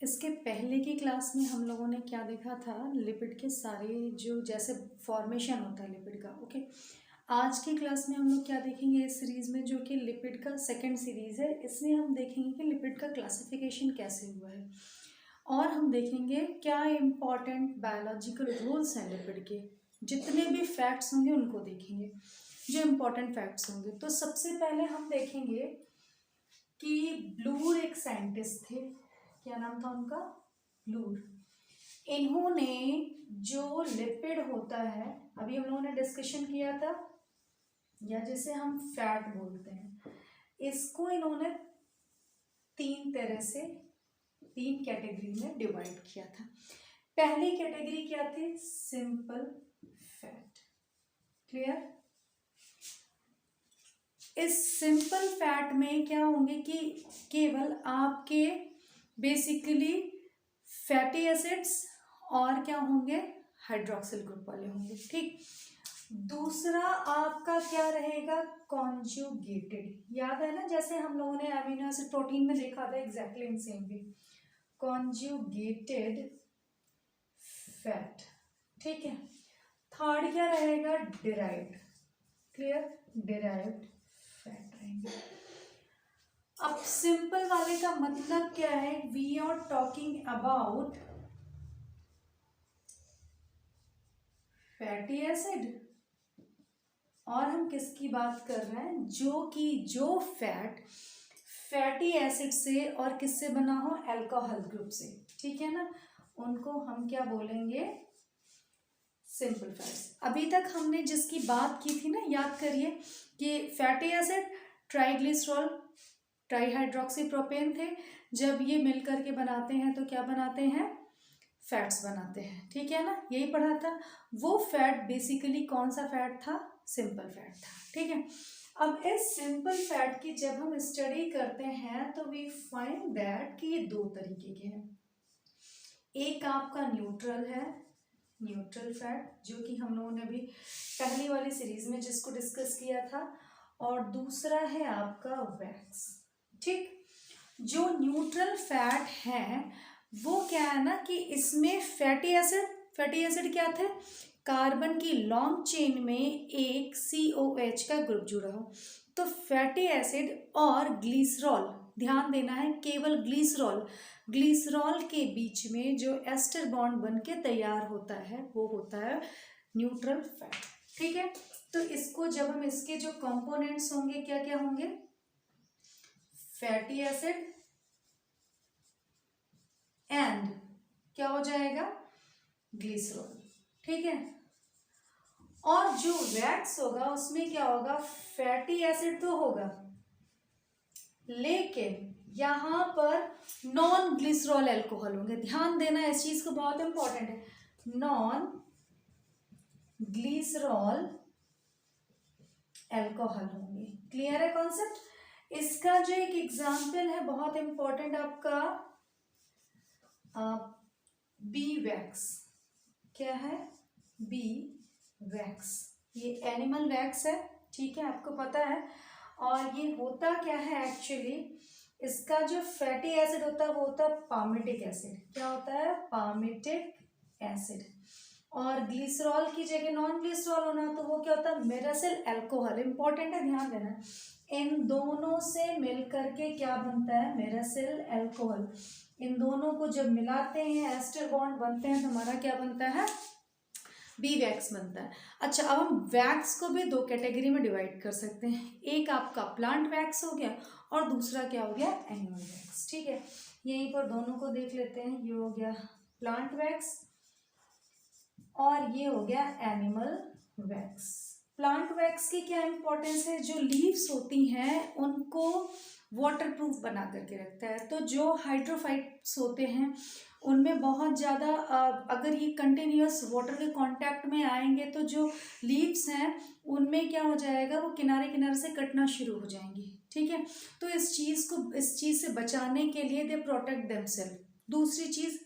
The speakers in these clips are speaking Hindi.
इसके पहले की क्लास में हम लोगों ने क्या देखा था, लिपिड के सारे जो जैसे फॉर्मेशन होता है लिपिड का। ओके, आज की क्लास में हम लोग क्या देखेंगे इस सीरीज़ में, जो कि लिपिड का सेकंड सीरीज़ है। इसमें हम देखेंगे कि लिपिड का क्लासिफिकेशन कैसे हुआ है, और हम देखेंगे क्या इम्पॉर्टेंट बायोलॉजिकल रूल्स हैं लिपिड के। जितने भी फैक्ट्स होंगे उनको देखेंगे, जो इम्पोर्टेंट फैक्ट्स होंगे। तो सबसे पहले हम देखेंगे कि ब्लूर एक साइंटिस्ट थे। क्या नाम था उनका? ब्लूर। इन्होंने जो लिपिड होता है, अभी हम लोगों ने डिस्कशन किया था, या जिसे हम फैट बोलते हैं, इसको इन्होंने तीन तरह से, तीन कैटेगरी में डिवाइड किया था। पहली कैटेगरी क्या थी? Simple fat. क्लियर? इस सिंपल फैट में क्या होंगे कि केवल आपके बेसिकली फैटी एसिड्स और क्या होंगे, हाइड्रोक्सिल ग्रुप वाले होंगे। ठीक। दूसरा आपका क्या रहेगा? कॉन्जुगेटेड। याद है ना, जैसे हम लोगों ने अमीनो एसिड प्रोटीन में देखा था, exactly in same way, conjugated fat. ठीक है। थर्ड क्या रहेगा? डिराइव्ड। क्लियर? डिराइव्ड फैट रहेंगे। अब सिंपल वाले का मतलब क्या है? We are talking about fatty acid, और हम किसकी बात कर रहे हैं? जो फैट फैटी एसिड से और किससे बना हो? अल्कोहल ग्रुप से। ठीक है ना, उनको हम क्या बोलेंगे? Simple fats. अभी तक हमने जिसकी बात की थी ना, याद करिए कि फैटी एसिड, ट्राइग्लिसरॉल, ट्राईहाइड्रोक्सी प्रोपेन थे। जब ये मिलकर के बनाते हैं तो क्या बनाते हैं? फैट्स बनाते हैं। ठीक है ना, यही पढ़ा था। वो फैट बेसिकली कौन सा फैट था? सिंपल फैट था। ठीक है। अब इस सिंपल फैट की जब हम स्टडी करते हैं तो वी फाइंड दैट कि ये दो तरीके के हैं। एक आपका न्यूट्रल है, न्यूट्रल फैट, जो कि हम लोगों ने अभी पहली वाली सीरीज में जिसको डिस्कस किया था, और दूसरा है आपका वैक्स। ठीक। जो न्यूट्रल फैट है वो क्या है ना कि इसमें फैटी एसिड क्या थे? कार्बन की लॉन्ग चेन में एक COH का ग्रुप जुड़ा हो। तो फैटी एसिड और ग्लिसरॉल, ध्यान देना है, केवल ग्लिसरॉल के बीच में जो एस्टर बॉन्ड बन के तैयार होता है वो होता है न्यूट्रल फैट। ठीक है। तो इसको जब हम, इसके जो कंपोनेंट्स होंगे क्या क्या होंगे? फैटी एसिड एंड क्या हो जाएगा? ग्लिसरॉल। ठीक है। और जो वैक्स होगा उसमें क्या होगा? फैटी एसिड तो होगा, लेकिन यहां पर नॉन ग्लिसरॉल अल्कोहल होंगे। ध्यान देना इस चीज को, बहुत इंपॉर्टेंट है। नॉन ग्लिसरॉल अल्कोहल होंगे। क्लियर है कॉन्सेप्ट? इसका जो एक एग्जाम्पल है बहुत इंपॉर्टेंट आपका, बी वैक्स। क्या है? B wax. ये एनिमल वैक्स है। ठीक है, आपको पता है। और ये होता क्या है एक्चुअली, इसका जो फैटी एसिड होता है वो होता है पामिटिक एसिड। क्या होता है? Palmitic acid. और ग्लिसरॉल की जगह नॉन ग्लिसरॉल होना तो वो क्या होता है? मेरासिल अल्कोहल। इंपॉर्टेंट है, ध्यान देना। इन दोनों से मिलकर के क्या बनता है? मेरासिल अल्कोहल। इन दोनों को जब मिलाते हैं, एस्टर बॉन्ड बनते हैं, तो हमारा क्या बनता है? बी वैक्स बनता है। अच्छा, अब हम वैक्स को भी दो कैटेगरी में डिवाइड कर सकते हैं। एक आपका प्लांट वैक्स हो गया, और दूसरा क्या हो गया? Animal wax. ठीक है, यहीं पर दोनों को देख लेते हैं। ये हो गया प्लांट वैक्स और ये हो गया एनिमल वैक्स। प्लांट वैक्स की क्या इंपॉर्टेंस है? जो लीव्स होती हैं उनको वाटर प्रूफ बना करके रखता है। तो जो हाइड्रोफाइट्स होते हैं उनमें बहुत ज़्यादा अगर ये कंटिन्यूअस वाटर के कांटेक्ट में आएंगे तो जो लीव्स हैं उनमें क्या हो जाएगा? वो किनारे किनारे से कटना शुरू हो जाएंगी। ठीक है, तो इस चीज़ से बचाने के लिए दे प्रोटेक्ट देमसेल्फ। दूसरी चीज़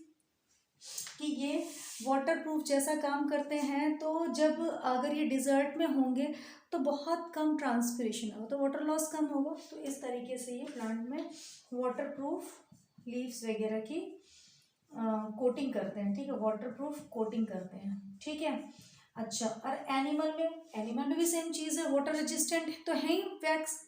कि ये वाटर प्रूफ जैसा काम करते हैं, तो जब अगर ये डिजर्ट में होंगे तो बहुत कम ट्रांसपिरेशन होगा, तो वाटर लॉस कम होगा। तो इस तरीके से ये प्लांट में वाटर प्रूफ लीव्स वगैरह की कोटिंग करते हैं, ठीक है, वाटरप्रूफ कोटिंग करते हैं, ठीक है। अच्छा, और एनिमल में भी सेम चीज़ है, वाटर रेजिस्टेंट तो है ही wax,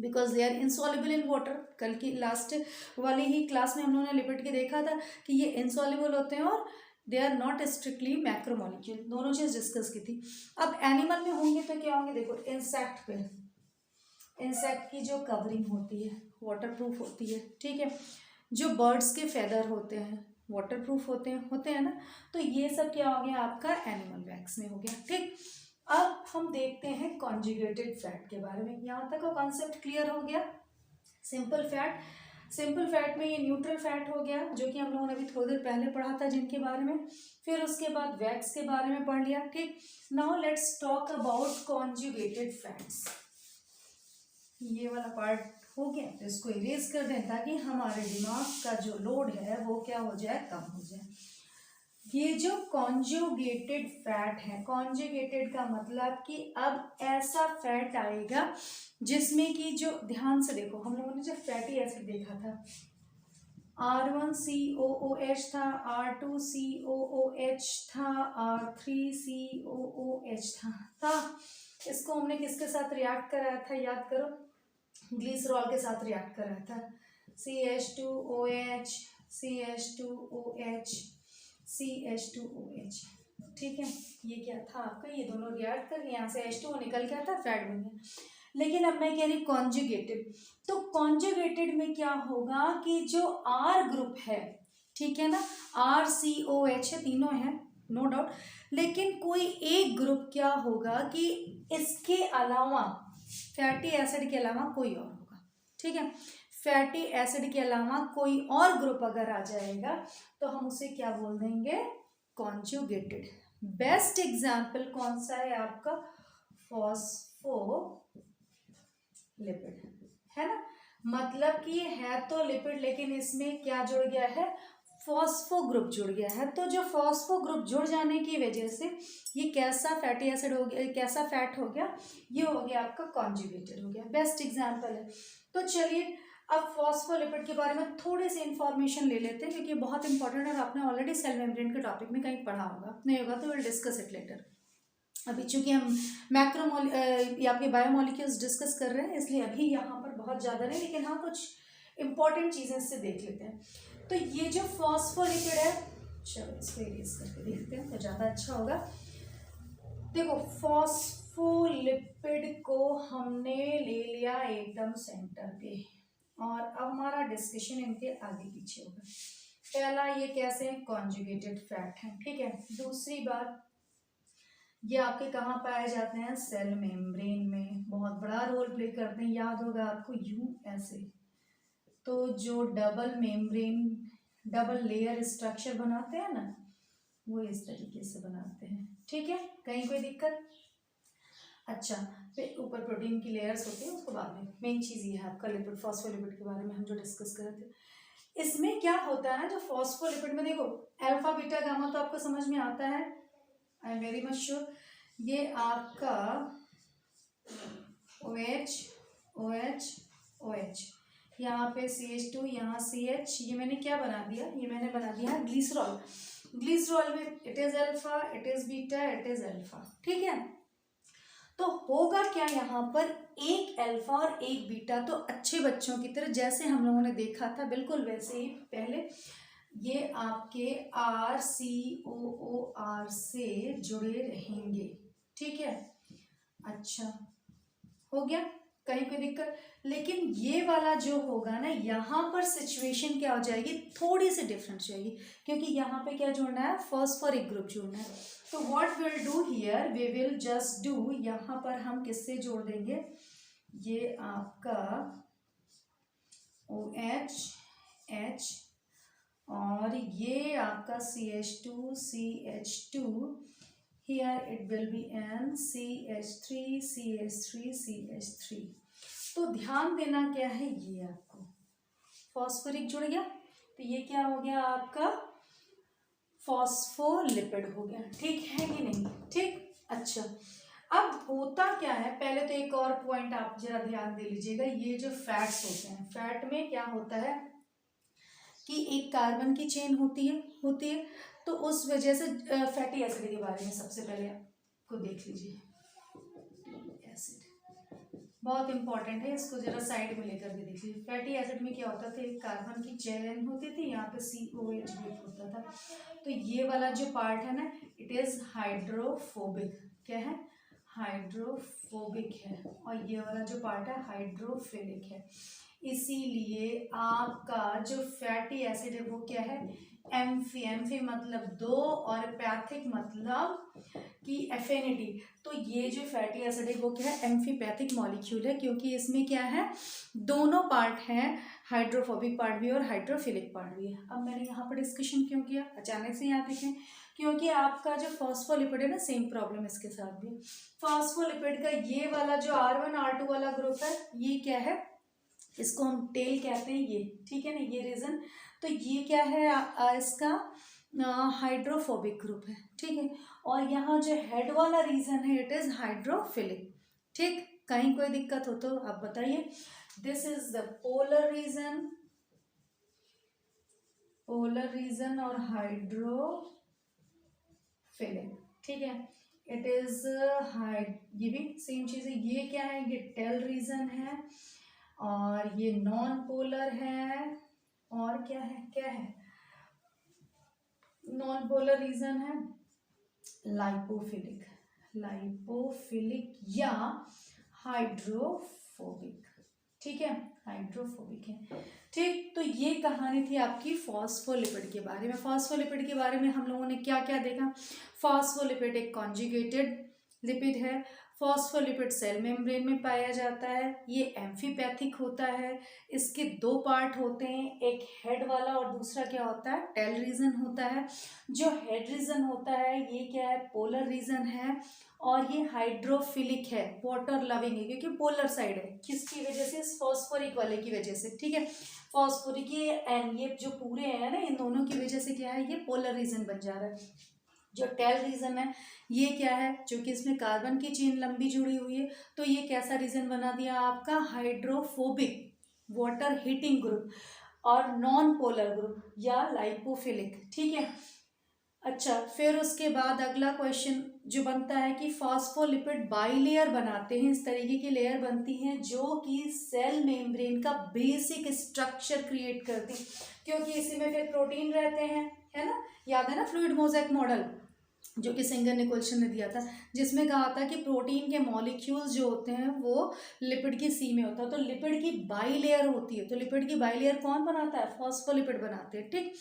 because they are insoluble in water. कल की लास्ट वाली ही क्लास में हम लोगों ने लिपिड के देखा था कि ये इंसॉल्युबल होते हैं और they are not strictly macromolecule, दोनों चीज़ डिस्कस की थी। अब एनिमल में होंगे तो क्या होंगे, देखो इंसेक्ट पे, इंसेक्ट की जो कवरिंग होती है वाटरप्रूफ होती है, ठीक है। जो बर्ड्स के फेदर होते हैं वाटरप्रूफ होते हैं ना, तो ये सब क्या हो गया आपका एनिमल वैक्स में हो गया, ठीक। अब हम देखते हैं कॉन्जुगेटेड फैट के बारे में। यहाँ तक का कॉन्सेप्ट क्लियर हो गया। सिंपल फैट में ये न्यूट्रल फैट हो गया, जो कि हम लोगों ने अभी थोड़ी देर पहले पढ़ा था जिनके बारे में। फिर उसके बाद वैक्स के बारे में पढ़ लिया, ठीक। Now let's talk about conjugated fats. ये वाला पार्ट हो गया तो इसको इरेज कर दें ताकि हमारे दिमाग का जो लोड है वो क्या हो जाए, कम हो जाए। ये जो कॉन्जुगेटेड फैट है, कॉन्जुगेटेड का मतलब कि अब ऐसा फैट आएगा जिसमें कि जो, ध्यान से देखो, हम लोगों ने जो फैटी एसिड देखा था R1COOH था, R2COOH था, R3COOH था। इसको हमने किसके साथ रिएक्ट कराया था, याद करो, ग्लिसरॉल के साथ रिएक्ट कराया था। CH2OH CH2OH CH2OH, ठीक है। ये क्या था आपका, ये दोनों रिएक्ट कर यहाँ से H2O निकल गया था, फैट बन गया। लेकिन अब मैं कह रही कॉन्जुगेटेड, तो कॉन्जुगेटेड में क्या होगा कि जो R ग्रुप है, ठीक है ना, RCOH है, तीनों है नो डाउट, लेकिन कोई एक ग्रुप क्या होगा कि इसके अलावा, फैटी एसिड के अलावा कोई और होगा, ठीक है। फैटी एसिड के अलावा कोई और ग्रुप अगर आ जाएगा तो हम उसे क्या बोल देंगे, कॉन्जुगेटेड। बेस्ट एग्जाम्पल कौन सा है आपका, फॉस्फोलिपिड, है ना। मतलब कि ये है तो लिपिड, लेकिन इसमें क्या जुड़ गया है, फॉस्फो ग्रुप जुड़ गया है। तो जो फॉस्फो ग्रुप जुड़ जाने की वजह से ये कैसा फैटी एसिड हो गया, कैसा फैट हो गया, ये हो गया आपका कॉन्जुगेटेड हो गया। बेस्ट एग्जाम्पल है। तो चलिए अब फॉस्फोलिपिड के बारे में थोड़ी सी इंफॉर्मेशन ले लेते हैं, क्योंकि बहुत इंपॉर्टेंट है और आपने ऑलरेडी सेल मेम्ब्रेन के टॉपिक में कहीं पढ़ा होगा, नहीं होगा तो विल डिस्कस इट लेटर। अभी चूंकि हम आपके बायोमोलिक्यूल्स डिस्कस कर रहे हैं, इसलिए अभी यहाँ पर बहुत ज़्यादा नहीं, लेकिन हाँ कुछ इंपॉर्टेंट चीज़ें इससे देख लेते हैं। तो ये जो फॉस्फोलिपिड है, चलो इसको इरेज करके देखते हैं तो ज़्यादा अच्छा होगा। देखो फॉस्फोलिपिड को हमने ले लिया एकदम सेंटर पे, और अब हमारा डिस्कशन इनके आगे पीछे होगा। पहला, ये कैसे कॉन्जुगेटेड फैट है, ठीक है। दूसरी बात, ये आपके कहाँ पाए जाते हैं, सेल मेम्ब्रेन में, बहुत बड़ा रोल प्ले करते हैं। याद होगा आपको, यूं ऐसे, तो जो double membrane, double layer structure बनाते हैं ना, वो इस तरीके से बनाते हैं, ठीक है। कहीं कोई दिक्कत? अच्छा, फिर ऊपर प्रोटीन की लेयर्स होती है, उसको बाद में। मेन चीज़ ये है आपका लिपिड, फॉस्फोलिपिड के बारे में हम जो डिस्कस कर रहे थे। इसमें क्या होता है ना, जो फॉस्फोलिपिड में देखो, अल्फा बीटा गामा तो आपको समझ में आता है, I am very much sure. ये आपका OH OH OH, यहाँ पे CH2, यहाँ CH, ये मैंने क्या बना दिया, ये मैंने बना दिया ग्लिसरॉल। ग्लिसरॉल में it is alpha, it is beta, it is alpha, ठीक है। तो होगा क्या यहाँ पर, एक अल्फा और एक बीटा, तो अच्छे बच्चों की तरह जैसे हम लोगों ने देखा था बिल्कुल वैसे ही पहले, ये आपके RCOOR से जुड़े रहेंगे, ठीक है। अच्छा, हो गया, कहीं कोई दिक्कत? लेकिन ये वाला जो होगा ना, यहाँ पर सिचुएशन क्या हो जाएगी, थोड़ी सी डिफरेंट जाएगी, क्योंकि यहाँ पे क्या जोड़ना है, फॉस्फोरिक ग्रुप जोड़ना है। तो what will do here, we will just do, यहाँ पर हम किससे जोड़ देंगे, ये आपका OH H, और ये आपका CH2 CH2, here it will be N CH3 CH3 CH3। तो ध्यान देना क्या है, ये आपको फॉस्फोरिक जुड़ गया, तो ये क्या हो गया आपका फॉस्फोलिपिड हो गया, ठीक है कि नहीं, ठीक। अच्छा, अब होता क्या है, पहले तो एक और पॉइंट आप जरा ध्यान दे लीजिएगा, ये जो फैट्स होते हैं, फैट में क्या होता है, कि एक कार्बन की चेन होती है। तो उस वजह से फैटी एसिड के बारे में सबसे पहले आपको देख लीजिए। एसिड बहुत इंपॉर्टेंट है, इसको जरा साइड में लेकर के देख लीजिए। फैटी एसिड में क्या होता था, एक कार्बन की चेन होती थी, यहाँ पे COH ग्रुप होता था। तो ये वाला जो पार्ट है ना, इट इज हाइड्रोफोबिक। क्या है? हाइड्रोफोबिक है। और ये वाला जो पार्ट है हाइड्रोफिलिक है। इसीलिए आपका जो फैटी एसिड है वो क्या है? एम्फी मतलब दो, और पैथिक मतलब कि एफिनिटी। तो ये जो फैटी एसिड है वो क्या है? एम्फीपैथिक मॉलिक्यूल है, क्योंकि इसमें क्या है? दोनों पार्ट हैं, हाइड्रोफोबिक पार्ट भी और हाइड्रोफिलिक पार्ट भी है। अब मैंने यहाँ पर डिस्कशन क्यों किया अचानक से? यहाँ देखें, क्योंकि आपका जो फॉस्फोलिपिड है ना, सेम प्रॉब्लम इसके साथ भी। फॉस्फोलिपिड का ये वाला जो R1 R2 वाला ग्रुप है, ये क्या है? इसको हम टेल कहते हैं, ये ठीक है ना, ये रीजन। तो ये क्या है? इसका हाइड्रोफोबिक ग्रुप है, ठीक है। और यहाँ जो हेड वाला रीजन है, इट इज हाइड्रोफिलिक। ठीक, कहीं कोई दिक्कत हो तो आप बताइए। This is the polar region और हाइड्रोफिलिक, ठीक है। इट इज ये भी सेम चीज है। ये क्या है? ये टेल रीजन है, और ये नॉन पोलर है। और क्या है? नॉन पोलर रीजन है लाइपोफिलिक या हाइड्रोफोबिक, ठीक है, हाइड्रोफोबिक है। ठीक, तो ये कहानी थी आपकी फॉस्फोलिपिड के बारे में। फॉस्फोलिपिड के बारे में हम लोगों ने क्या क्या देखा? फॉस्फोलिपिड एक कॉन्जुगेटेड लिपिड है। फॉस्फोलिपिड सेल मेम्ब्रेन में पाया जाता है। ये एम्फीपैथिक होता है। इसके दो पार्ट होते हैं, एक हेड वाला और दूसरा क्या होता है? टेल रीजन होता है। जो हेड रीजन होता है ये क्या है? पोलर रीजन है। और ये हाइड्रोफिलिक है, वाटर लविंग है, क्योंकि पोलर साइड है। किसकी वजह से? इस फॉस्फोरिक वाले की वजह से, ठीक है। फॉस्फोरिक एंड ये जो पूरे हैं ना, इन दोनों की वजह से क्या है? ये पोलर रीजन बन जा रहा है। जो टेल रीजन है ये क्या है? जो कि इसमें कार्बन की चेन लंबी जुड़ी हुई है, तो ये कैसा रीजन बना दिया आपका? हाइड्रोफोबिक, वाटर हीटिंग ग्रुप, और नॉन पोलर ग्रुप या लाइपोफिलिक, ठीक है। अच्छा, फिर उसके बाद अगला क्वेश्चन जो बनता है कि फॉस्फोलिपिड बाइलेयर बनाते हैं। इस तरीके की लेयर बनती हैं जो कि सेल मेम्ब्रेन का बेसिक स्ट्रक्चर क्रिएट करती है, क्योंकि इसी में फिर प्रोटीन रहते हैं, है ना। याद है ना फ्लूइड मोज़ेक मॉडल, जो कि सिंगर ने क्वेश्चन में दिया था, जिसमें कहा था कि प्रोटीन के मॉलिक्यूल्स जो होते हैं वो लिपिड की सी में होता है। तो लिपिड की बाइलेयर होती है। तो लिपिड की बाइलेयर कौन बनाता है? फॉस्फोलिपिड बनाते हैं, ठीक।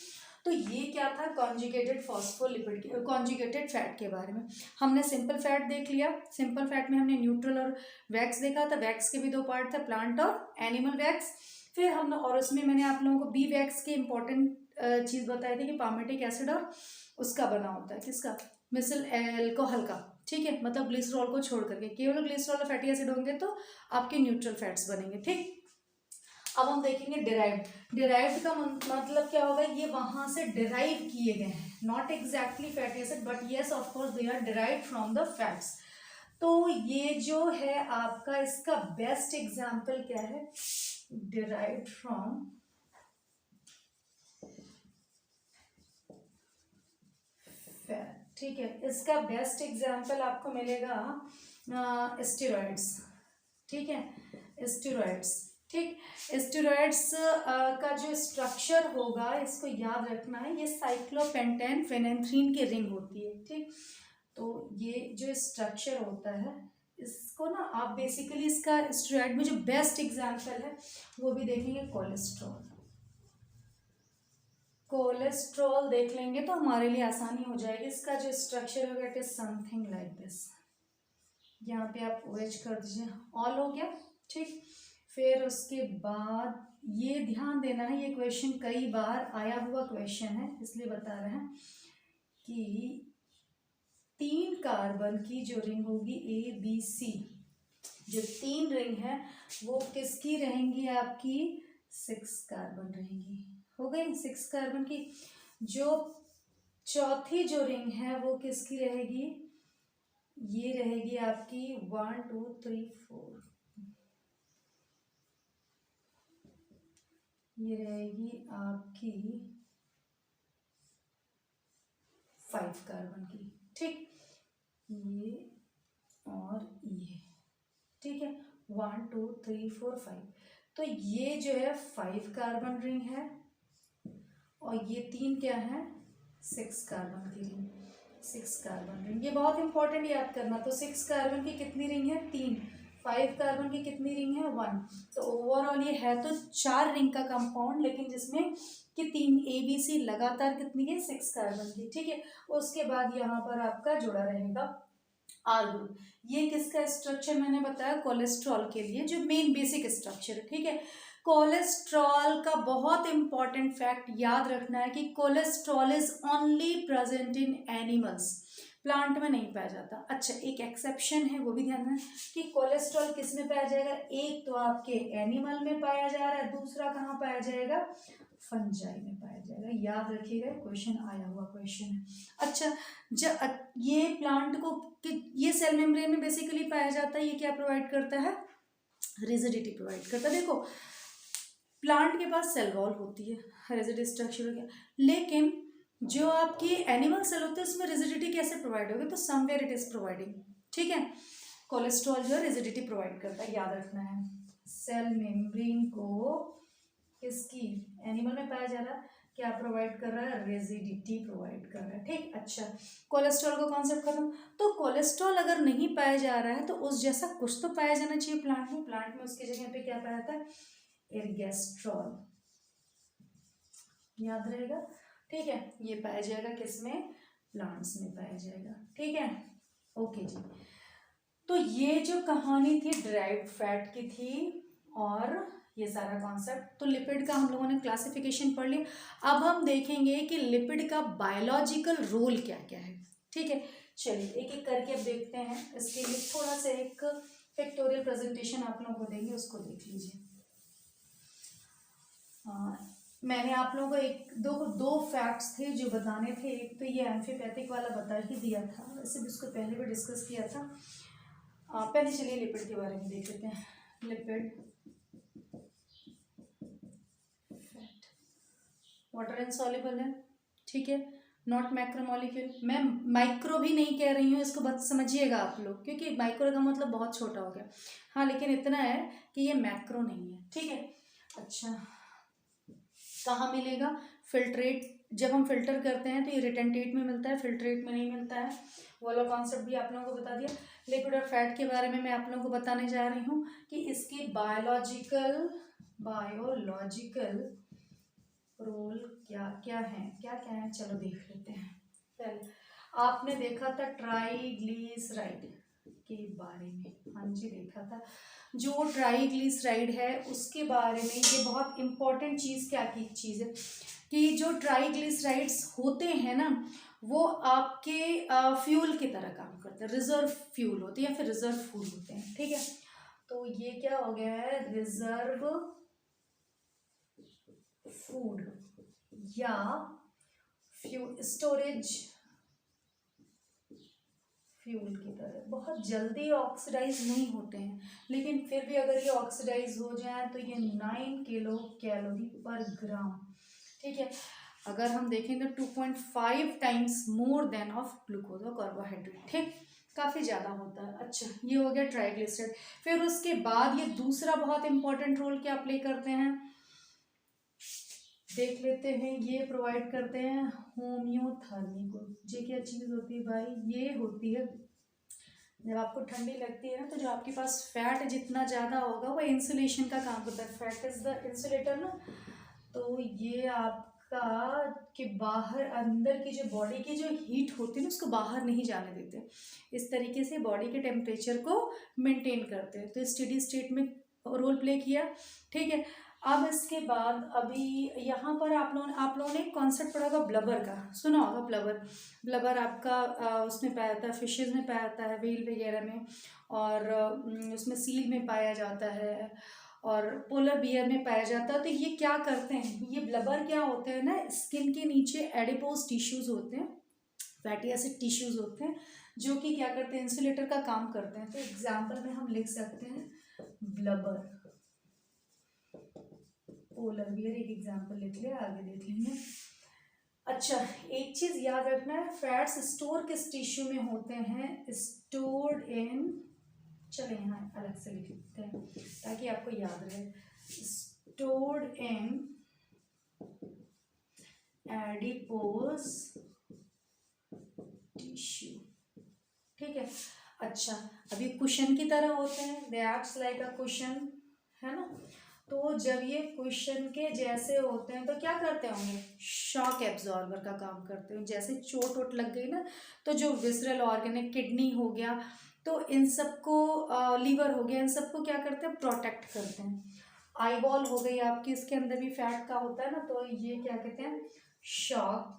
तो ये क्या था? कॉन्जुगेटेड फॉस्फोलिपिड के, कॉन्जुगेटेड फैट के बारे में हमने सिंपल फैट देख लिया। सिंपल फैट में हमने न्यूट्रल और वैक्स देखा था। वैक्स के भी दो पार्ट थे, प्लांट और एनिमल वैक्स। फिर हमने, और उसमें मैंने आप लोगों को बी वैक्स की इंपॉर्टेंट चीज़ बताई थी कि पामेटिक एसिड और उसका बना होता है, किसका? मिसल एल्कोहल का, ठीक है। मतलब ग्लिसरॉल को छोड़ करके केवल ग्लिसरॉल और फैटी एसिड होंगे तो आपके न्यूट्रल फैट्स बनेंगे, ठीक। अब हम देखेंगे डिराइव्ड का मतलब क्या होगा? ये वहां से डिराइव किए गए हैं, not exactly fatty acid, but yes of course they are derived from the fats. तो ये जो है आपका, इसका बेस्ट एग्जाम्पल क्या है? डिराइव्ड फ्रॉम फैट, ठीक है। इसका बेस्ट एग्जाम्पल आपको मिलेगा स्टेरॉइड्स, ठीक है, स्टेरॉइड्स, ठीक। स्टेरॉइड्स का जो स्ट्रक्चर होगा, इसको याद रखना है, ये साइक्लोपेंटेन फेनेंथ्रीन की रिंग होती है, ठीक। तो ये जो स्ट्रक्चर होता है, इसको ना आप बेसिकली, इसका स्टेरॉइड में जो बेस्ट एग्जाम्पल है वो भी देखेंगे, कोलेस्ट्रॉल देख लेंगे तो हमारे लिए आसानी हो जाएगी। इसका जो स्ट्रक्चर होगा, it is something like this. यहाँ पे आप OH कर दीजिए, ऑल हो गया, ठीक। फिर उसके बाद ये ध्यान देना है, ये क्वेश्चन कई बार आया हुआ क्वेश्चन है, इसलिए बता रहे हैं कि 3 कार्बन की जो रिंग होगी ABC, जो 3 रिंग है वो किसकी रहेंगी? आपकी 6 कार्बन रहेंगी। हो गई 6 कार्बन की। जो चौथी जो रिंग है वो किसकी रहेगी? ये रहेगी आपकी 1 2 3 4, ये रहेगी आपकी 5 कार्बन की, ठीक, ये और ये, ठीक है, 1 2 3 4 5। तो ये जो है 5 कार्बन रिंग है और ये 3 क्या है, 6 कार्बन की रिंग, 6 कार्बन रिंग। ये बहुत इंपॉर्टेंट याद करना। तो 6 कार्बन की कितनी रिंग है, 3, 5 कार्बन की कितनी रिंग है, 1। तो ओवरऑल ये है तो 4 रिंग का कंपाउंड, लेकिन जिसमें कि 3 ABC लगातार कितनी है, 6 कार्बन की, ठीक है। उसके बाद यहाँ पर आपका जुड़ा रहेगा आर ग्रुप। ये किसका स्ट्रक्चर मैंने बताया, कोलेस्ट्रॉल के लिए जो मेन बेसिक स्ट्रक्चर है, ठीक है। कोलेस्ट्रॉल का बहुत इंपॉर्टेंट फैक्ट याद रखना है कि cholesterol is only present in animals, plant में नहीं पाया जाता। अच्छा, एक एक्सेप्शन है, वो भी ध्यान रखना कि कोलेस्ट्रॉल किस में पाया जाएगा, एक तो आपके एनिमल में पाया जा रहा है, दूसरा कहाँ पाया जाएगा, फंजाई में पाया जाएगा। याद रखिएगा, क्वेश्चन आया हुआ क्वेश्चन है। अच्छा, ये प्लांट को ये सेल मेम्ब्रेन में बेसिकली पाया जाता है। ये क्या प्रोवाइड करता है, रिजिडिटी प्रोवाइड करता है। देखो, प्लांट के पास सेल वॉल होती है, रिजिड स्ट्रक्चर हो गया, लेकिन जो आपकी एनिमल सेल होते हैं उसमें रिजिडिटी कैसे प्रोवाइड होगी, तो समवेयर इट इज प्रोवाइडिंग, ठीक है। कोलेस्ट्रॉल जो है रिजिडिटी प्रोवाइड करता है, याद रखना है। सेल मेम्ब्रेन को किसकी, एनिमल में पाया जा रहा है, क्या प्रोवाइड कर रहा है, रिजिडिटी प्रोवाइड कर रहा है, ठीक। अच्छा, कोलेस्ट्रॉल का कॉन्सेप्ट खत्म। तो कोलेस्ट्रॉल अगर नहीं पाया जा रहा है तो उस जैसा कुछ तो पाया जाना चाहिए प्लांट में। प्लांट में उसकी जगह पे क्या पाया जाता है, एर्गेस्ट्रॉल, याद रहेगा, ठीक है। ये पाया जाएगा किसमें, प्लांट्स में पाया जाएगा, ठीक है। ओके जी, तो ये जो कहानी थी ड्राइव्ड फैट की थी और ये सारा कॉन्सेप्ट। तो लिपिड का हम लोगों ने क्लासिफिकेशन पढ़ लिया। अब हम देखेंगे कि लिपिड का बायोलॉजिकल रोल क्या क्या है, ठीक है। चलिए एक एक करके अब देखते हैं। इसके लिए थोड़ा सा एक पिक्टोरियल प्रेजेंटेशन आप लोगों को देंगे, उसको देख लीजिए। मैंने आप लोगों को एक दो फैक्ट्स थे जो बताने थे। एक तो ये एम्फीपैथिक वाला बता ही दिया था, वैसे भी उसको पहले भी डिस्कस किया था। पहले चलिए लिपिड के बारे में देख लेते हैं। लिपिड फैट वाटर इनसॉल्युबल है, ठीक है, नॉट मैक्रोमोलिक्यूल। मैं माइक्रो भी नहीं कह रही हूँ, इसको बात समझिएगा आप लोग, क्योंकि माइक्रो का मतलब बहुत छोटा हो गया। हाँ, लेकिन इतना है कि ये मैक्रो नहीं है, ठीक है। अच्छा, कहाँ मिलेगा, फिल्ट्रेट, जब हम फिल्टर करते हैं तो ये रिटेंटेट में मिलता है, फिल्ट्रेट में नहीं मिलता है। वो वाला कॉन्सेप्ट भी आप लोगों को बता दिया। लिपिड और फैट के बारे में मैं आप लोगों को बताने जा रही हूँ कि इसकी बायोलॉजिकल रोल क्या क्या है, चलो देख लेते हैं। पहले आपने देखा था ट्राइग्लिसराइड के बारे में, हाँ जी देखा था। जो ट्राइग्लिसराइड है उसके बारे में ये बहुत इंपॉर्टेंट चीज़ क्या की चीज़ है कि जो ट्राइग्लिसराइड्स होते हैं ना, वो आपके फ्यूल की तरह काम करते हैं, रिजर्व फ्यूल होते हैं या फिर रिजर्व फूड होते हैं, ठीक है। तो ये क्या हो गया है, रिजर्व फूड या फ्यूल, स्टोरेज फ्यूल की तरह। बहुत जल्दी ऑक्सीडाइज नहीं होते हैं, लेकिन फिर भी अगर ये ऑक्सीडाइज हो जाए तो ये 9 किलो कैलोरी पर ग्राम, ठीक है। अगर हम देखें तो 2.5 times more than of glucose और कार्बोहाइड्रेट, ठीक, काफ़ी ज़्यादा होता है। अच्छा, ये हो गया ट्राइग्लिसराइड। फिर उसके बाद ये दूसरा बहुत इंपॉर्टेंट रोल क्या प्ले करते हैं, देख लेते हैं। ये प्रोवाइड करते हैं होम्योथर्मी को। ये क्या चीज़ होती है भाई, ये होती है जब आपको ठंडी लगती है ना, तो जो आपके पास फैट जितना ज़्यादा होगा वो इंसुलेशन का काम करता है। फैट इज द इंसुलेटर ना। तो ये आपका कि बाहर अंदर की जो बॉडी की जो हीट होती है ना उसको बाहर नहीं जाने देते, इस तरीके से बॉडी के टेम्परेचर को मेंटेन करते हैं। तो स्टेडी स्टेट में रोल प्ले किया, ठीक है। अब इसके बाद अभी यहाँ पर आप लोगों ने एक कॉन्सेप्ट पढ़ा होगा ब्लबर का, सुना होगा। ब्लबर आपका उसमें पाया जाता है, फिशेज में पाया जाता है, व्हेल वगैरह में, और उसमें सील में पाया जाता है, और पोलर बियर में पाया जाता है। तो ये क्या करते हैं, ये ब्लबर क्या होते हैं ना, स्किन के नीचे एडिपोज टिश्यूज होते हैं, फैटी एसिड टिश्यूज होते हैं, जो कि क्या करते हैं, इंसुलेटर का काम करते हैं। तो एग्जाम्पल में हम लिख सकते हैं ब्लबर, पोलर बियर एक एग्जाम्पल लिख लिया, आगे देख लेंगे। अच्छा, एक चीज याद रखना है, फैट्स स्टोर किस टिश्यू में होते हैं? स्टोर्ड इन, चलो यहाँ अलग से लिख लेते हैं ताकि आपको याद रहे, स्टोर्ड इन एडिपोज टिश्यू, ठीक है। अच्छा, अभी कुशन की तरह होते हैं, दे एक्ट्स लाइक अ कुशन, है ना। तो जब ये कुशन के जैसे होते हैं तो क्या करते होंगे? शॉक एब्जॉर्बर का काम करते हैं। जैसे चोट वोट लग गई ना, तो जो विसरल ऑर्गन है, किडनी हो गया, तो इन सबको, लीवर हो गया, इन सबको क्या करते हैं? प्रोटेक्ट करते हैं। आईबॉल हो गई आपकी, इसके अंदर भी फैट का होता है ना, तो ये क्या कहते हैं? शॉक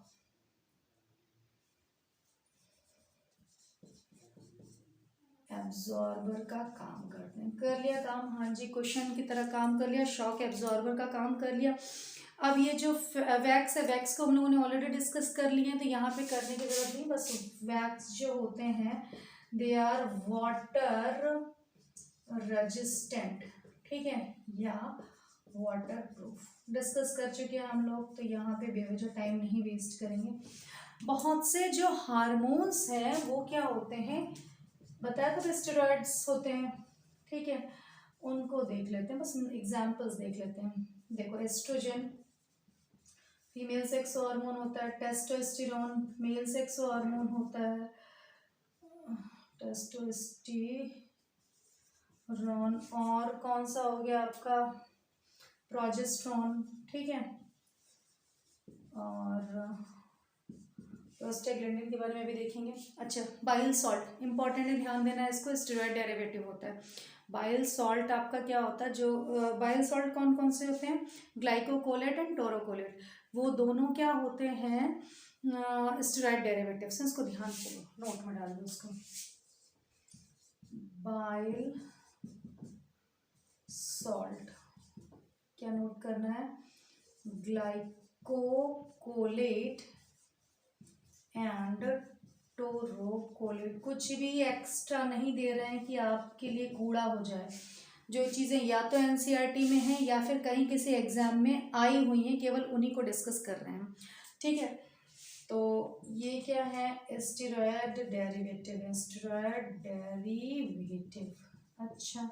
एब्जॉर्बर का काम करते हैं। कर लिया काम, हाँ जी, क्वेश्चन की तरह काम कर लिया, शॉक एब्जॉर्बर का काम कर लिया। अब ये जो वैक्स है, वैक्स को हम लोगों ने ऑलरेडी डिस्कस कर लिए हैं, तो यहाँ पे करने की जरूरत नहीं। बस वैक्स जो होते हैं दे आर वाटर रेजिस्टेंट, ठीक है, या वाटर प्रूफ, डिस्कस कर चुके हैं हम लोग, तो यहाँ पे बेवजह टाइम नहीं वेस्ट करेंगे। बहुत से जो हार्मोन्स हैं वो क्या होते हैं बताया, तो स्टेरॉइड्स होते हैं, ठीक है, उनको देख लेते हैं, बस एग्जाम्पल्स देख लेते हैं। देखो, एस्ट्रोजन फीमेल सेक्स हार्मोन होता है, टेस्टोस्टेरोन मेल सेक्स हार्मोन होता है, टेस्टोस्टेरोन, और कौन सा हो गया आपका? प्रोजेस्टेरोन, ठीक है, और प्रोस्टाग्लैंडिन के बारे में भी देखेंगे। अच्छा, बाइल सॉल्ट इंपॉर्टेंट है, ध्यान देना है इसको, स्टेरॉइड डेरिवेटिव होता है। बाइल सॉल्ट आपका क्या होता है? जो बाइल सॉल्ट कौन कौन से होते हैं? ग्लाइकोकोलेट एंड टोरोकोलेट, वो दोनों क्या होते हैं? स्टेरॉइड डेरिवेटिव्स हैं। इसको ध्यान से नोट में डाल दो उसको। बाइल सॉल्ट क्या नोट करना है? ग्लाइकोकोलेट एंड टोरोकोलेट। कुछ भी एक्स्ट्रा नहीं दे रहे हैं कि आपके लिए कूड़ा हो जाए। जो चीज़ें या तो एनसीईआरटी में हैं या फिर कहीं किसी एग्जाम में आई हुई हैं, केवल उन्हीं को डिस्कस कर रहे हैं, ठीक है। तो ये क्या है? स्टेरॉयड डेरिवेटिव, स्टेरॉयड डेरिवेटिव, अच्छा,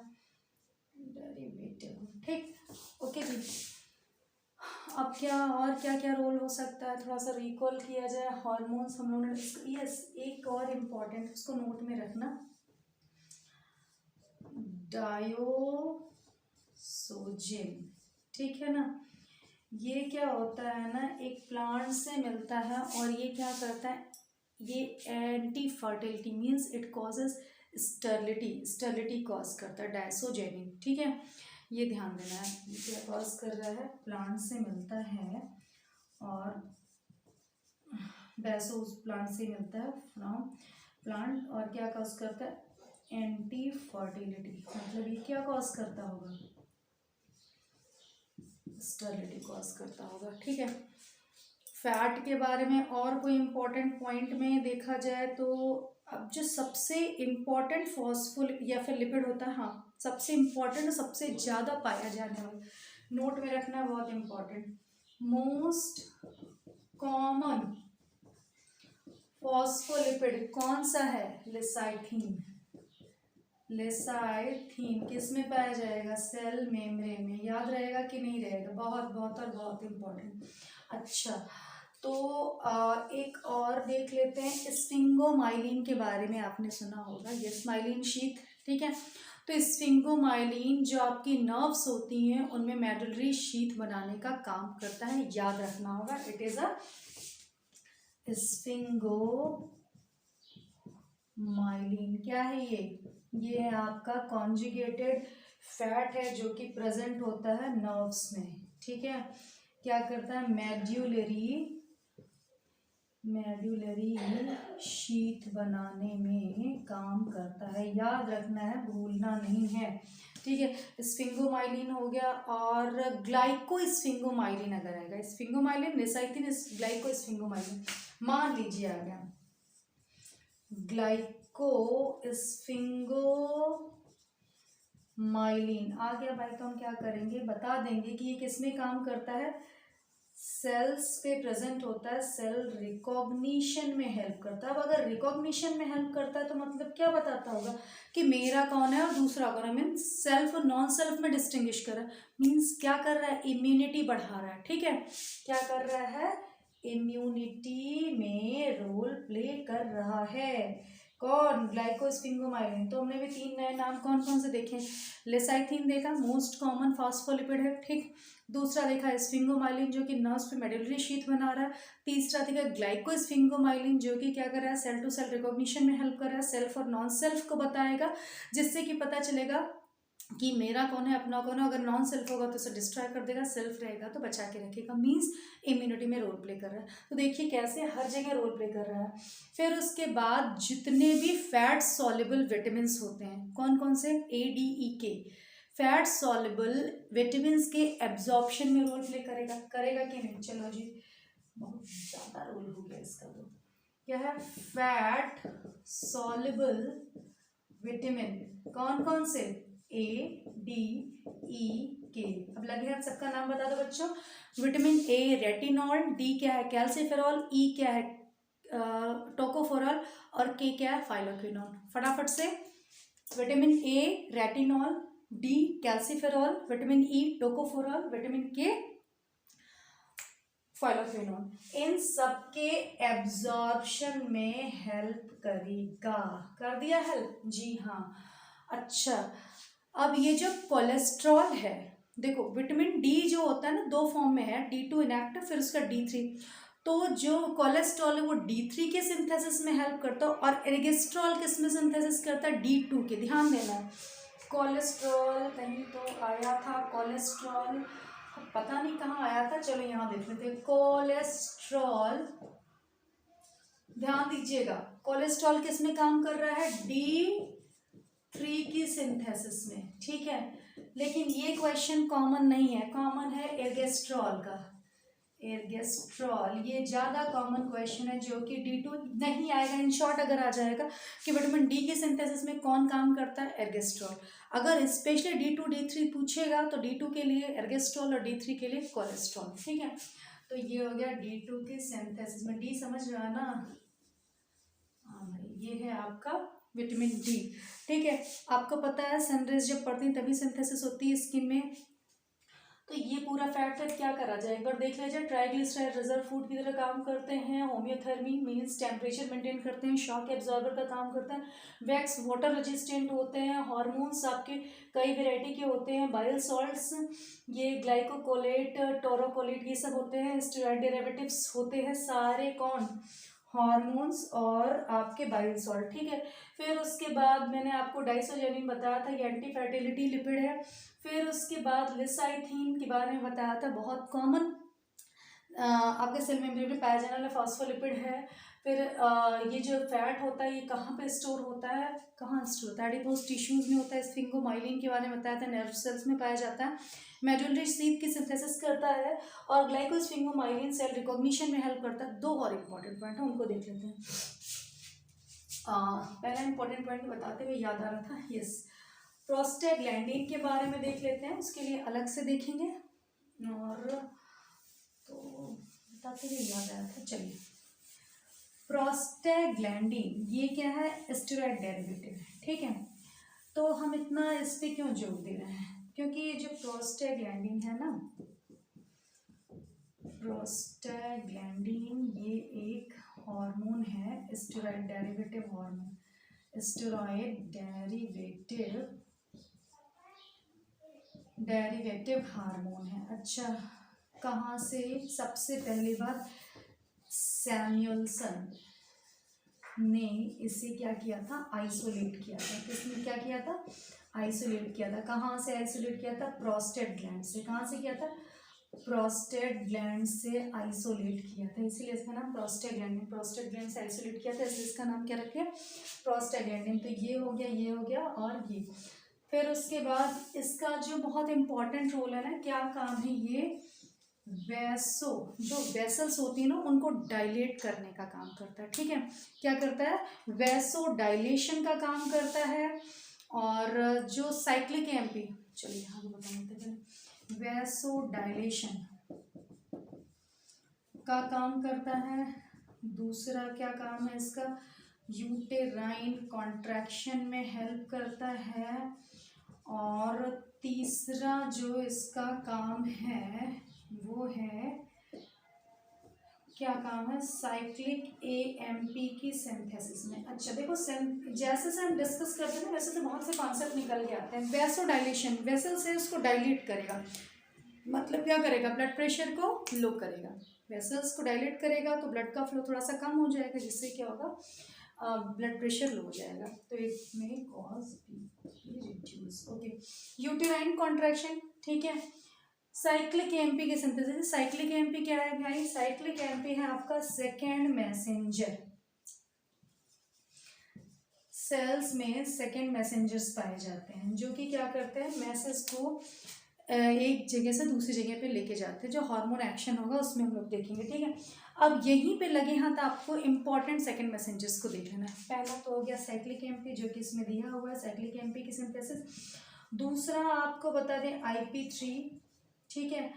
डेरिवेटिव, ठीक, ओके जी। अब क्या और क्या क्या रोल हो सकता है, थोड़ा सा रिकॉल किया जाए। हार्मोन्स हम लोगों ने, यस, एक और इम्पॉर्टेंट, उसको नोट में रखना, डायोसोजिन, ठीक है ना। ये क्या होता है ना, एक प्लांट से मिलता है, और ये क्या करता है? ये anti fertility means it causes sterility cause करता है, डायसोजेनिन, ठीक है, ये ध्यान देना है। ये क्या कॉज कर रहा है? प्लांट से मिलता है, और डायसो उस प्लांट से मिलता है, फ्रॉम प्लांट, और क्या कॉज करता है? एंटी फर्टिलिटी, मतलब ये क्या कॉज करता होगा? स्टर्लिटी कॉज करता होगा, ठीक है। फैट के बारे में और कोई इंपॉर्टेंट पॉइंट में देखा जाए तो, अब जो सबसे इम्पॉर्टेंट फॉस्फोलिपिड या फिर लिपिड होता है, हाँ, सबसे इम्पॉर्टेंट और सबसे ज़्यादा पाया जाने वाला, नोट में रखना बहुत इम्पॉर्टेंट, मोस्ट कॉमन फॉस्फोलिपिड कौन सा है? लिसाइथीन। लिसाइथीन किस में पाया जाएगा? सेल मेम्ब्रेन में। याद रहेगा कि नहीं रहेगा? बहुत बहुत और बहुत इम्पोर्टेंट। अच्छा, तो एक और देख लेते हैं, स्फिंगोमाइलिन के बारे में आपने सुना होगा, ये स्माइलिन शीथ, ठीक है। तो स्फिंगोमाइलिन जो आपकी नर्व्स होती हैं उनमें मेडुलरी शीथ बनाने का काम करता है, याद रखना होगा। It is a sphingomyelin. क्या है ये है आपका कॉन्जुगेटेड फैट है जो कि प्रेजेंट होता है नर्व्स में, ठीक है। क्या करता है? मेडुलरी शीथ बनाने में काम करता है, याद रखना है, भूलना नहीं है, ठीक है। स्फिंगोमाइलिन हो गया, और ग्लाइकोस्फिंगोमाइलिन अगर आएगा, स्फिंगोमाइलिन, लिसाइथिन, ग्लाइकोस्फिंगोमाइलिन, मान लीजिए आ गया ग्लाइकोस्फिंगोमाइलिन, माइलिन आ गया भाई। तो हम क्या करेंगे, बता देंगे कि ये किसमें काम करता है, सेल्स पे प्रेजेंट होता है, सेल रिकॉग्निशन में हेल्प करता है। अब अगर रिकॉग्निशन में हेल्प करता है तो मतलब क्या बताता होगा कि मेरा कौन है और दूसरा कौन है, मीन्स सेल्फ और नॉन सेल्फ में डिस्टिंग्विश कर रहा है। मीन्स क्या कर रहा है, इम्यूनिटी बढ़ा रहा है। ठीक है, क्या कर रहा है, इम्यूनिटी में रोल प्ले कर रहा है। कौन, ग्लाइकोस्फिंगोमाइलिन। तो हमने भी 3 नए नाम कौन कौन से देखे, लेसाइथिन देखा, मोस्ट कॉमन फास्फोलिपिड है। ठीक, दूसरा देखा स्फिंगोमाइलिन जो कि नर्व्स पे मेडुलरी शीथ बना रहा है। तीसरा देखा ग्लाइकोस्फिंगोमाइलिन जो कि क्या कर रहा है, सेल टू सेल रिकॉग्निशन में हेल्प कर रहा है, सेल्फ और नॉन सेल्फ को बताएगा, जिससे कि पता चलेगा कि मेरा कौन है, अपना कौन है। अगर नॉन सेल्फ होगा तो उसे डिस्ट्रॉय कर देगा, सेल्फ रहेगा तो बचा के रखेगा। मीन्स इम्यूनिटी में रोल प्ले कर रहा है। तो देखिए कैसे हर जगह रोल प्ले कर रहा है। फिर उसके बाद जितने भी फैट सॉल्युबल विटामिन होते हैं, कौन कौन से, ADE फैट सॉल्युबल विटामिन के एब्जॉर्प्शन में रोल प्ले करेगा, करेगा कि नहीं। चलो जी, बहुत ज़्यादा रोल हो गया इसका। तो क्या है, फैट सॉल्युबल विटामिन कौन कौन से, ADE। अब लगे हाथ, सबका नाम बता दो बच्चों। विटामिन A रेटिनॉल, D क्या है, कैल्सिफेरॉल, E क्या है, टोकोफेरॉल, और K क्या है, फाइलोक्विनोन। फटाफट से, vitamin A retinol, D calciferol, vitamin E tocopherol, vitamin K phylloquinone. इन सबके एब्जॉर्प्शन में हेल्प करेगा। कर दिया हेल्प जी, हाँ। अच्छा, अब ये जो कोलेस्ट्रॉल है, देखो विटामिन डी जो होता है ना, 2 फॉर्म में है, D2 इनएक्टिव, फिर उसका D3। तो जो कोलेस्ट्रॉल है वो D3 के सिंथेसिस में हेल्प करता है, और एर्गेस्ट्रॉल किस में सिंथेसिस करता है, D2 के। ध्यान देना है, कोलेस्ट्रॉल कहीं तो आया था, कोलेस्ट्रॉल पता नहीं कहाँ आया था, चलो यहाँ देख लेते हैं। कोलेस्ट्रॉल, ध्यान दीजिएगा, कोलेस्ट्रॉल किस में काम कर रहा है, D3 की सिंथेसिस में। ठीक है, लेकिन ये क्वेश्चन कॉमन नहीं है, कॉमन है एर्गेस्ट्रॉल का। एर्गेस्ट्रॉल ये ज़्यादा कॉमन क्वेश्चन है, जो कि D2 नहीं आएगा। इन शॉर्ट अगर आ जाएगा कि विटामिन डी की सिंथेसिस में कौन काम करता है, एर्गेस्ट्रॉल। अगर स्पेशली D2 D3 पूछेगा तो D2 के लिए एर्गेस्ट्रॉल और D3 के लिए कोलेस्ट्रॉल। ठीक है, तो ये हो गया D2 के सिंथेसिस में। डी समझ रहा है ना, हाँ भाई, ये है आपका विटामिन डी। ठीक है, आपको पता है सनरेज जब पड़ती है तभी सिंथेसिस होती है स्किन में। तो ये पूरा फैट फिर क्या करा जाए, एक बार देख लीजिए। ट्राइग्लिसराइड रिजर्व फूड की तरह काम करते हैं, होम्योथर्मी मीन्स टेम्परेचर मेंटेन करते हैं, शॉक एब्जॉर्बर का काम करता है, वैक्स वाटर रेजिस्टेंट होते हैं, हार्मोन्स आपके कई वेराइटी के होते हैं, बाइल सॉल्ट्स ये ग्लाइकोकोलेट टोरोकोलेट ये सब होते हैं, स्टेरॉइड डेरिवेटिव्स होते हैं सारे, कौन, हार्मोन्स और आपके बाइल सॉल्ट। ठीक है, फिर उसके बाद मैंने आपको डाइसोजेनिन बताया था, ये एंटी फर्टिलिटी लिपिड है। फिर उसके बाद लिसाइथीन के बारे में बताया था, बहुत कॉमन आपके सेल मेम्ब्रेन में पाया जाने वाला फॉस्फोलिपिड है। फिर ये जो फैट होता है ये कहाँ पे स्टोर होता है, कहाँ स्टोर होता है, एडिपोज टिश्यूज में होता है। स्फिंगोमाइलिन के बारे में बताया था, नर्व सेल्स में पाया जाता है, मेडुलरी शीथ की सिंथेसिस करता है, और ग्लाइकोस्फिंगोमाइलिन सेल रिकॉग्निशन में हेल्प करता है। 2 और इंपॉर्टेंट पॉइंट है, उनको देख लेते हैं। पहला इंपॉर्टेंट पॉइंट बताते हुए याद आ रहा था, यस, प्रोस्टाग्लैंडिन के बारे में देख लेते हैं, उसके लिए अलग से देखेंगे, और तो बताते हुए याद आया था। चलिए, प्रोस्टाग्लैंडिन ये क्या है, स्टेरॉइड डेरिवेटिव है। ठीक है, तो हम इतना इस पे क्यों जोर दे रहे हैं, क्योंकि ये जो प्रोस्टाग्लैंडिन है ना, प्रोस्टाग्लैंडिन ये एक हार्मोन है, steroid derivative hormone, steroid derivative hormone है। अच्छा, कहाँ से, सबसे पहली बात सैमुएल्सन ने इसे क्या किया था, आइसोलेट किया था। किसने क्या किया था, आइसोलेट किया था। कहाँ से आइसोलेट किया था, प्रोस्टेट ग्लैंड से। कहाँ से किया था, प्रोस्टेट ग्लैंड से आइसोलेट किया था, इसीलिए इसका नाम प्रोस्टाग्लैंडिन, प्रोस्टेट ग्लैंड से आइसोलेट किया था, इसलिए इसका नाम क्या रखे, प्रोस्टाग्लैंडिन। तो ये हो गया, ये हो गया, और ये। फिर उसके बाद इसका जो बहुत इंपॉर्टेंट रोल है ना, क्या काम है, ये वैसो जो वेसल्स होती है ना उनको डायलेट करने का काम करता है। ठीक है, क्या करता है, वैसो डायलेशन का काम करता है, और जो साइक्लिक एएमपी, चलिए यहाँ बता देते हैं, वैसोडाइलेशन का काम करता है। दूसरा क्या काम है इसका, यूटेराइन कॉन्ट्रैक्शन में हेल्प करता है। और तीसरा जो इसका काम है वो है, क्या काम है, साइक्लिक एएमपी की सिंथेसिस में। अच्छा देखो, जैसे से हम डिस्कस करते हैं ना वैसे से बहुत से कॉन्सेप्ट निकल के आते हैं। वैसोडाइलेशन, वेसल से उसको डायलेट करेगा, मतलब क्या करेगा, ब्लड प्रेशर को लो करेगा। वेसल्स को डायलेट करेगा तो ब्लड का फ्लो थोड़ा सा कम हो जाएगा, जिससे क्या होगा, ब्लड प्रेशर लो हो जाएगा। तो इट में cause reduce. Okay, uterine contraction, ठीक है। साइक्लिक एएमपी के सिंथेसिस, साइक्लिक एएमपी क्या है भाई, साइक्लिक एएमपी है आपका सेकेंड मैसेंजर। सेल्स में सेकेंड मैसेंजर्स पाए जाते हैं जो कि क्या करते हैं, मैसेज को एक जगह से दूसरी जगह पे लेके जाते हैं। जो हार्मोन एक्शन होगा उसमें हम लोग देखेंगे, ठीक है। अब यहीं पे लगे हाथ आपको इंपॉर्टेंट सेकंड मैसेंजर्स को देख लेना है। पहला तो हो गया साइक्लिक एएमपी जो कि इसमें दिया हुआ है, साइक्लिक एएमपी की सिंथेसिस। दूसरा आपको बता दें IP3, ठीक है।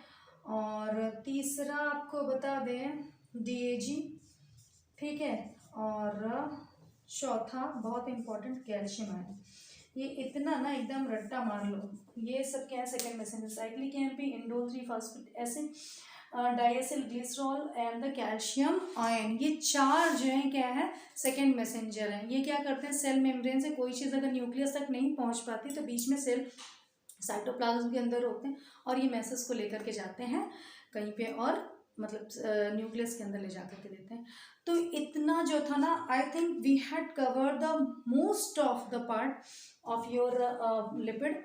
और तीसरा आपको बता दें DAG, ठीक है। और चौथा बहुत इंपॉर्टेंट कैल्शियम आयन। ये इतना ना एकदम रट्टा मार लो, ये सब क्या है, second messenger. Cyclic AMP, indole 3 phosphate acid, diacyl glycerol and the calcium ion, ये चार जो है क्या है, सेकेंड मैसेंजर हैं। ये क्या करते हैं, सेल मेम्ब्रेन से कोई चीज़ अगर न्यूक्लियस तक नहीं पहुंच पाती तो बीच में सेल साइटोप्लाज्म के अंदर होते हैं और ये मैसेज को लेकर के जाते हैं कहीं पे, और मतलब न्यूक्लियस के अंदर ले जा करके देते हैं। तो इतना जो था ना, I think we had cover the most of the part of your lipid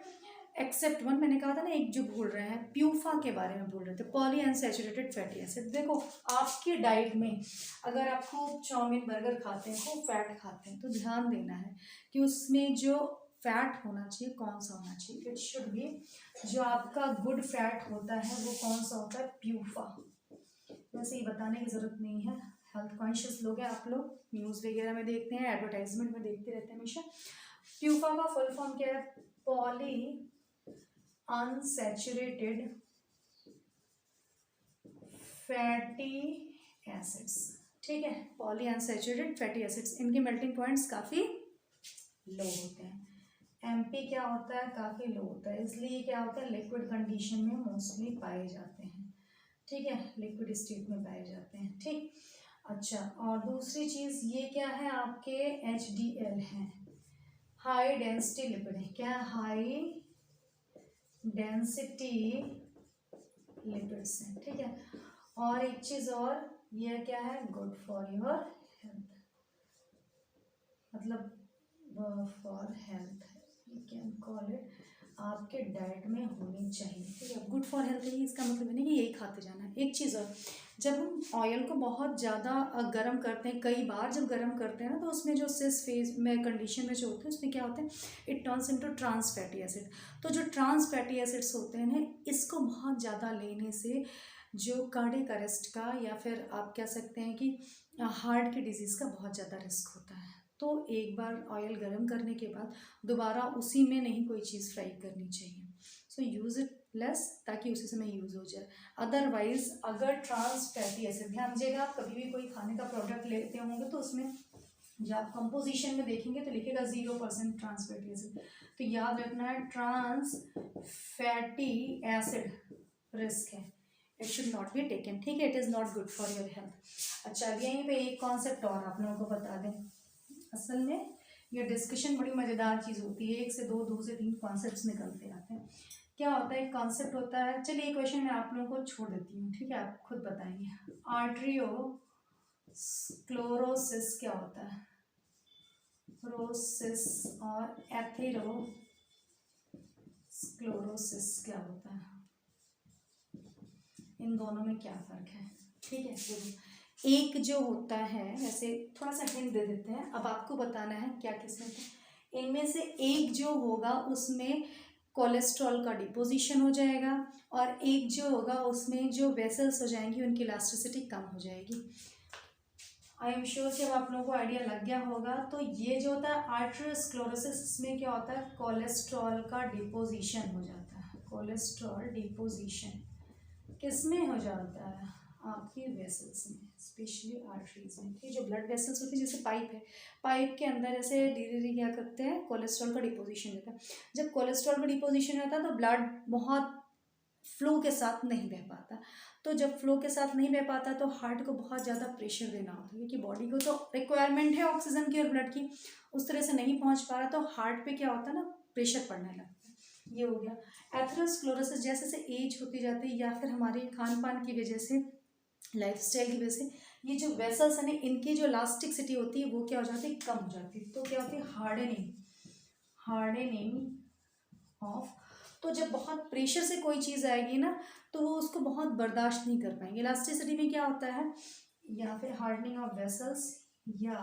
except one. मैंने कहा था ना एक जो भूल रहे हैं, प्यूफा के बारे में भूल रहे थे, पॉलीअनसैचुरेटेड फैटी एसिड। देखो आपकी डाइट में अगर आप खूब चाउमीन बर्गर खाते हैं, खूब फैट खाते हैं, तो ध्यान देना है कि उसमें जो फैट होना चाहिए कौन सा होना चाहिए। इट शुड बी, जो आपका गुड फैट होता है वो कौन सा होता है, प्यूफा। वैसे ये बताने की ज़रूरत नहीं है, हेल्थ कॉन्शियस लोग हैं आप लोग, न्यूज़ वगैरह में देखते हैं, एडवर्टाइजमेंट में देखते रहते हैं हमेशा। प्यूफा का फुल फॉर्म क्या है, पॉली अनसैचुरेटेड फैटी एसिड्स, ठीक है। पॉली अनसैचुरेटेड फैटी एसिड्स, इनके मेल्टिंग पॉइंट्स काफ़ी लो होते हैं। एमपी क्या होता है, काफ़ी लो होता है, इसलिए क्या होता है, लिक्विड कंडीशन में मोस्टली पाए जाते हैं, ठीक है, लिक्विड स्टेट में पाए जाते हैं, ठीक। अच्छा, और दूसरी चीज़ ये क्या है, आपके HDL हैं, हाई डेंसिटी लिपिड है। क्या, हाई डेंसिटी लिपिड्स हैं, ठीक है। और एक चीज़ और, यह क्या है, गुड फॉर योर हेल्थ, मतलब for health, you can call it, आपके डाइट में होनी चाहिए, ठीक है। गुड फॉर हेल्थ है, इसका मतलब नहीं कि यही खाते जाना है। एक चीज़ और, जब हम ऑयल को बहुत ज़्यादा गर्म करते हैं, कई बार जब गर्म करते हैं ना, तो उसमें जो सिस फेज में कंडीशन में जो होते हैं उसमें क्या होता है, it turns into trans fatty acid. तो जो ट्रांस फैटी एसिड्स होते हैं इसको बहुत ज़्यादा लेने से जो कार्डियक अरेस्ट का, या फिर आप कह सकते हैं कि हार्ट की डिजीज़ का बहुत ज़्यादा रिस्क होता है। तो एक बार ऑयल गर्म करने के बाद दोबारा उसी में नहीं कोई चीज़ फ्राई करनी चाहिए। सो यूज़ इट लेस, ताकि उसी समय यूज़ हो जाए। अदरवाइज अगर ट्रांस फैटी एसिड, ध्यान दीजिएगा, आप कभी भी कोई खाने का प्रोडक्ट लेते होंगे तो उसमें जब आप कंपोजिशन में देखेंगे तो लिखेगा 0% ट्रांस फैटी एसिड। तो याद रखना है, ट्रांस फैटी एसिड रिस्क है, it should not be taken, ठीक है, it is not good for your health. अच्छा, अब यहीं पे एक कॉन्सेप्ट और आप लोगों को बता दें। असल में ये डिस्कशन बड़ी मज़ेदार चीज़ होती है, एक से दो से तीन कॉन्सेप्ट्स निकलते आते हैं। क्या होता है, एक कॉन्सेप्ट होता है, चलिए एक क्वेश्चन मैं आप लोगों को छोड़ देती हूँ, ठीक है, आप खुद बताइए। आर्ट्रियोस्क्लेरोसिस क्या होता है, रोसिस और एथेरोस्क्लेरोसिस क्या होता है, इन दोनों में क्या फ़र्क है, ठीक है। देखो, एक जो होता है, वैसे थोड़ा सा हिंट दे देते हैं, अब आपको बताना है क्या किसमें था। इनमें से एक जो होगा उसमें कोलेस्ट्रॉल का डिपोजिशन हो जाएगा, और एक जो होगा उसमें जो वेसल्स हो जाएंगी उनकी इलास्टिसिटी कम हो जाएगी। आई एम श्योर कि अब आप लोगों को आइडिया लग गया होगा। तो ये जो होता है आर्टेरियोस्क्लेरोसिस, इसमें क्या होता है, कोलेस्ट्रॉल का डिपोजिशन हो जाता है। कोलेस्ट्रॉल डिपोजिशन किसमें हो जाता है, आपकी वेसल्स में, स्पेशली आर्टरीज में। ये जो ब्लड वेसल्स होती है जैसे पाइप है, पाइप के अंदर ऐसे धीरे धीरे क्या करते हैं, कोलेस्ट्रॉल का डिपोजिशन होता है। जब कोलेस्ट्रॉल का डिपोजिशन होता है तो ब्लड बहुत फ्लो के साथ नहीं बह पाता। तो जब फ्लो के साथ नहीं बह पाता तो हार्ट को बहुत ज़्यादा प्रेशर देना होता है, क्योंकि बॉडी को तो रिक्वायरमेंट है ऑक्सीजन की और ब्लड की, उस तरह से नहीं पहुंच पा रहा तो हार्ट पे क्या होता है ना, प्रेशर पड़ने लगता है। ये हो गया एथेरोस्क्लेरोसिस। जैसे जैसे एज होती जाती है या फिर हमारे खान पान की वजह से, लाइफस्टाइल की वजह से, ये जो वेसल्स हैं इनकी जो इलास्टिसिटी होती है वो क्या हो जाती है, कम हो जाती है। तो क्या होती है, हार्डनिंग, हार्डनिंग ऑफ। तो जब बहुत प्रेशर से कोई चीज़ आएगी ना तो वो उसको बहुत बर्दाश्त नहीं कर पाएंगे। इलास्टिसिटी में क्या होता है, या फिर हार्डनिंग ऑफ वेसल्स या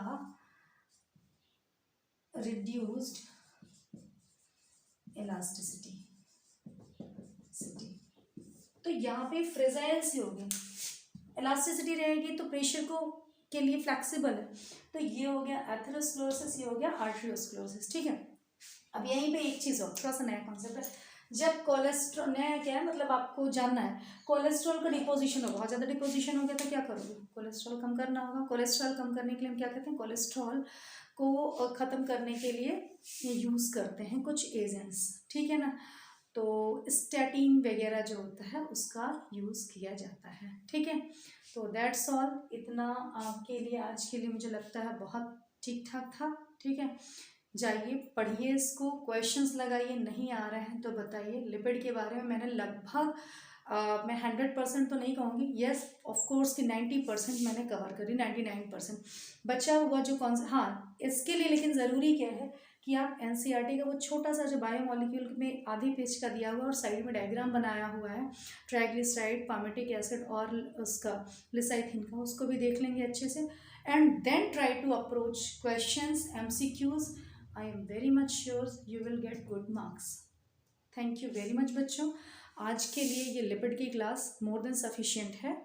रिड्यूस्ड इलास्टिसिटी। तो यहाँ पे फ्रेजाइल सी होगी, इलास्टिसिटी रहेगी तो प्रेशर को के लिए फ्लेक्सिबल है। तो ये हो गया एथेरोस्क्लेरोसिस, ये हो गया आर्टेरियोस्क्लेरोसिस। ठीक है, अब यहीं पे एक चीज़ और थोड़ा सा नया कॉन्सेप्ट है। जब कोलेस्ट्रॉल, नया क्या है मतलब आपको जानना है, कोलेस्ट्रॉल का डिपोजिशन हो, बहुत ज़्यादा डिपोजिशन हो गया तो क्या करोगे, कोलेस्ट्रॉल कम करना होगा। कोलेस्ट्रॉल कम करने के लिए हम क्या करते हैं, कोलेस्ट्रॉल को ख़त्म करने के लिए यूज़ करते हैं कुछ एजेंट्स, ठीक है ना। तो स्टैटिन वगैरह जो होता है उसका यूज़ किया जाता है। ठीक है, तो दैट्स ऑल। इतना आपके लिए आज के लिए मुझे लगता है बहुत ठीक ठाक था। ठीक है, जाइए पढ़िए इसको, क्वेश्चंस लगाइए, नहीं आ रहे हैं तो बताइए। लिपिड के बारे में मैंने लगभग मैं 100% तो नहीं कहूँगी, येस ऑफ कोर्स कि 90% मैंने कवर करी, 99%। बचा हुआ जो कौन सा, हाँ इसके लिए लेकिन ज़रूरी क्या है कि आप एनसीईआरटी का वो छोटा सा जो बायोमॉलिक्यूल में आधी पेज का दिया हुआ है और साइड में डायग्राम बनाया हुआ है ट्राइग्लिसराइड, पामेटिक एसिड और उसका लिसाइथिन का, उसको भी देख लेंगे अच्छे से। And then try to approach questions, MCQs। I am very much sure you will get good marks. Thank you very much बच्चों। आज के लिए ये लिपिड की क्लास मोर देन सफिशिएंट है,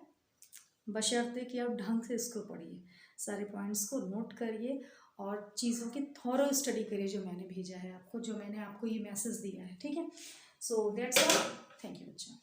बशर्ते कि आप ढंग से इसको पढ़िए, सारे पॉइंट्स को नोट करिए और चीज़ों की थॉरो स्टडी करिए जो मैंने भेजा है आपको, जो मैंने आपको ये मैसेज दिया है। ठीक है, so that's all. Thank you बच्चों।